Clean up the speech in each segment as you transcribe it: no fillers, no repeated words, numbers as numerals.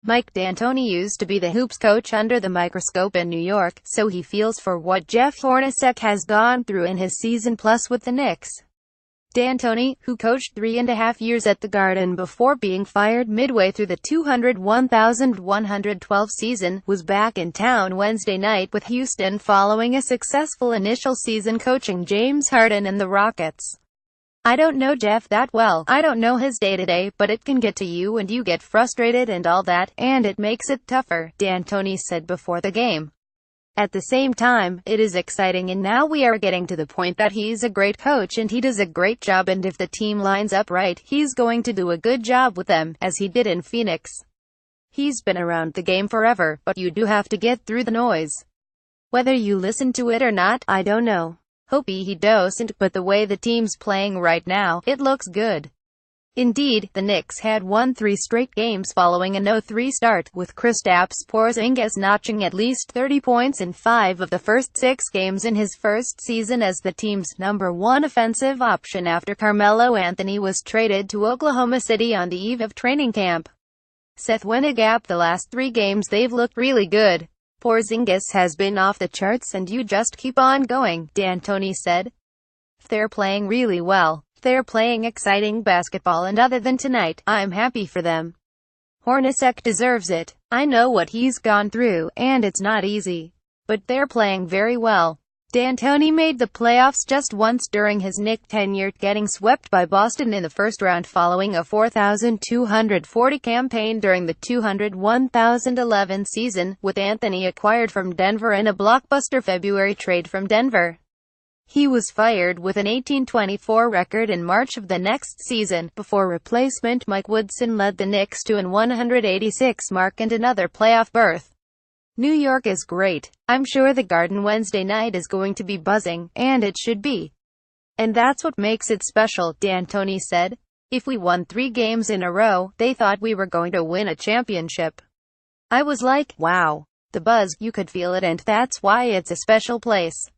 Mike D'Antoni used to be the hoops coach under the microscope in New York, so he feels for what Jeff Hornacek has gone through in his season plus with the Knicks. D'Antoni, who coached 3.5 years at the Garden before being fired midway through the 201,112 season, was back in town Wednesday night with Houston following a successful initial season coaching James Harden and the Rockets. "I don't know Jeff that well, I don't know his day-to-day, but it can get to you and you get frustrated and all that, and it makes it tougher," D'Antoni said before the game. "At the same time, it is exciting and now we are getting to the point that he's a great coach and he does a great job, and if the team lines up right, he's going to do a good job with them, as he did in Phoenix. He's been around the game forever, but you do have to get through the noise. Whether you listen to it or not, I don't know. Hope he doesn't, but the way the team's playing right now, it looks good." Indeed, the Knicks had won 3 straight games following a 0-3 start, with Kristaps Porzingis notching at least 30 points in 5 of the first 6 games in his first season as the team's #1 offensive option after Carmelo Anthony was traded to Oklahoma City on the eve of training camp. "Seth Winagap, the last 3 games they've looked really good. Porzingis has been off the charts and you just keep on going," D'Antoni said. "They're playing really well. They're playing exciting basketball, and other than tonight, I'm happy for them. Hornacek deserves it. I know what he's gone through, and it's not easy. But they're playing very well." D'Antoni made the playoffs just once during his Knick tenure, getting swept by Boston in the first round following a 4,240 campaign during the 201,011 season, with Anthony acquired from Denver in a blockbuster February trade from Denver. He was fired with an 18-24 record in March of the next season, before replacement Mike Woodson led the Knicks to an 186 mark and another playoff berth. "New York is great. I'm sure the Garden Wednesday night is going to be buzzing, and it should be. And that's what makes it special," D'Antoni said. "If we won 3 games in a row, they thought we were going to win a championship. I was like, wow. The buzz, you could feel it, and that's why it's a special place.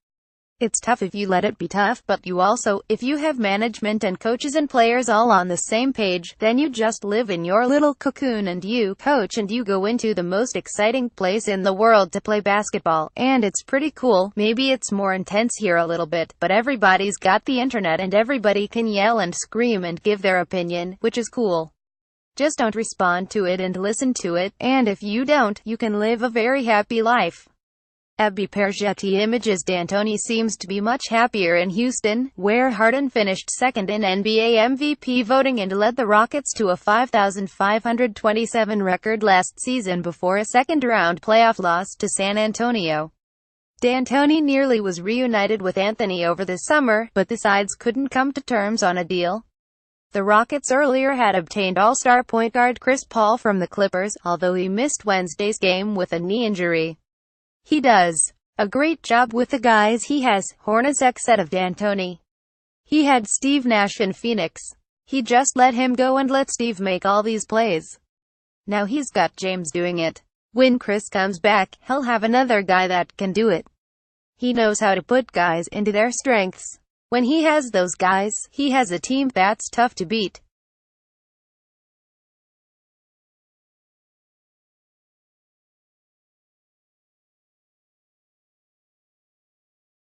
It's tough if you let it be tough, but you also, if you have management and coaches and players all on the same page, then you just live in your little cocoon and you coach and you go into the most exciting place in the world to play basketball, and it's pretty cool. Maybe it's more intense here a little bit, but everybody's got the internet and everybody can yell and scream and give their opinion, which is cool. Just don't respond to it and listen to it, and if you don't, you can live a very happy life." Abby Pergetti images D'Antoni seems to be much happier in Houston, where Harden finished second in NBA MVP voting and led the Rockets to a 5,527 record last season before a second-round playoff loss to San Antonio. D'Antoni nearly was reunited with Anthony over the summer, but the sides couldn't come to terms on a deal. The Rockets earlier had obtained All-Star point guard Chris Paul from the Clippers, although he missed Wednesday's game with a knee injury. "He does a great job with the guys he has," Hornacek said of D'Antoni. "He had Steve Nash in Phoenix. He just let him go and let Steve make all these plays. Now he's got James doing it. When Chris comes back, he'll have another guy that can do it. He knows how to put guys into their strengths. When he has those guys, he has a team that's tough to beat."